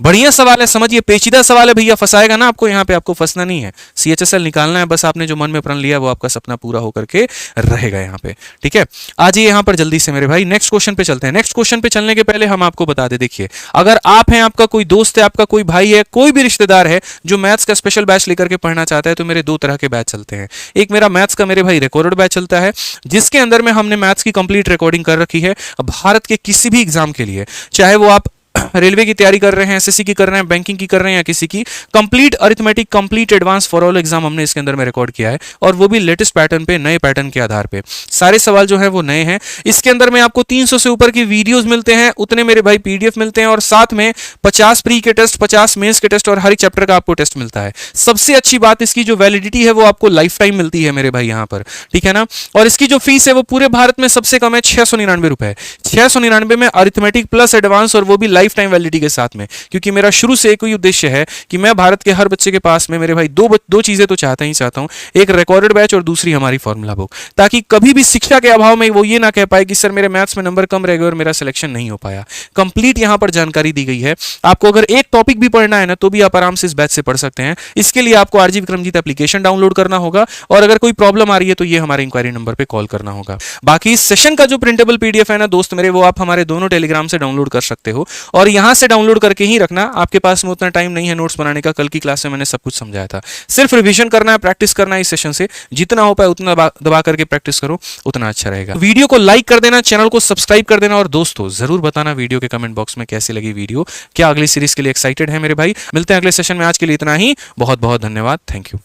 S1: बढ़िया सवाल है, समझिए, पेचीदा सवाल है भैया, फंसाएगा ना आपको, यहाँ पे आपको फंसना नहीं है, CHSL निकालना है बस, आपने जो मन में प्रण लिया वो आपका सपना पूरा होकर के रहेगा यहाँ पे, ठीक है। आ जाइए यहाँ पर जल्दी से मेरे भाई, नेक्स्ट क्वेश्चन पे चलते हैं। नेक्स्ट क्वेश्चन पे चलने के पहले हम आपको बता दें, देखिए, अगर आप हैं, आपका कोई दोस्त है, आपका कोई भाई है, कोई भी रिश्तेदार है जो मैथ्स का स्पेशल बैच लेकर के पढ़ना चाहता है, तो मेरे दो तरह के बैच चलते हैं। एक मेरा मैथ्स का मेरे भाई रिकॉर्डेड बैच चलता है, जिसके अंदर में हमने मैथ्स की कंप्लीट रिकॉर्डिंग कर रखी है भारत के किसी भी एग्जाम के लिए, चाहे वो आप रेलवे की तैयारी कर रहे हैं, SSC की कर रहे हैं, बैंकिंग की कर रहे हैं, या किसी की, complete arithmetic, complete advance for all exam हमने इसके अंदर में रिकॉर्ड किया है, और वो भी लेटेस्ट पैटर्न पे, नए पैटर्न के आधार पे। सारे सवाल जो है वो नए हैं। इसके अंदर में आपको 300 से ऊपर की वीडियोस मिलते हैं, उतने मेरे भाई PDF मिलते हैं, और साथ में 50 प्री के टेस्ट, 50 मेंस के टेस्ट, और हर एक चैप्टर का आपको टेस्ट मिलता है। सबसे अच्छी बात इसकी जो वैलिडिटी है वो आपको लाइफ टाइम मिलती है मेरे भाई यहाँ पर, ठीक है ना। और इसकी जो फीस है वो पूरे भारत में सबसे कम है, 699 रुपए। 699 में अरिथमेटिक प्लस एडवांस, और वो भी लाइफ टाइम वैलिडिटी के साथ में, क्योंकि मेरा शुरू से एक ही उद्देश्य है कि मैं भारत के हर बच्चे के पास में मेरे भाई दो चीजें तो चाहता हूं, एक रिकॉर्डेड बैच और दूसरी हमारी फॉर्मूला बुक, ताकि कभी भी शिक्षा के अभाव में वो ये ना कह पाए कि सर मेरे मैथ्स में नंबर कम रह गए और मेरा सिलेक्शन नहीं हो पाया। कंप्लीट यहां पर जानकारी दी गई है। आपको अगर एक टॉपिक भी पढ़ना है ना, तो भी आप आराम से इस बैच से पढ़ सकते हैं। इसके लिए आपको RG विक्रमजीत एप्लीकेशन डाउनलोड करना होगा, और अगर कोई प्रॉब्लम आ रही है तो ये हमारे इंक्वायरी नंबर पे कॉल करना होगा। बाकी इस सेशन का जो प्रिंटेबल PDF है ना दोस्त मेरे, वो आप हमारे दोनों टेलीग्राम से डाउनलोड कर सकते हो, और यहां से डाउनलोड करके ही रखना, आपके पास में उतना टाइम नहीं है नोट्स बनाने का। कल की क्लास में मैंने सब कुछ समझाया था, सिर्फ रिवीजन करना है, प्रैक्टिस करना है। इस सेशन से जितना हो पाए उतना दबा करके प्रैक्टिस करो, उतना अच्छा रहेगा। वीडियो को लाइक कर देना, चैनल को सब्सक्राइब कर देना, और दोस्तों जरूर बताना वीडियो के कमेंट बॉक्स में कैसी लगी वीडियो, क्या अगली सीरीज के लिए एक्साइटेड है मेरे भाई। मिलते हैं अगले सेशन में, आज के लिए इतना ही, बहुत बहुत धन्यवाद, थैंक यू।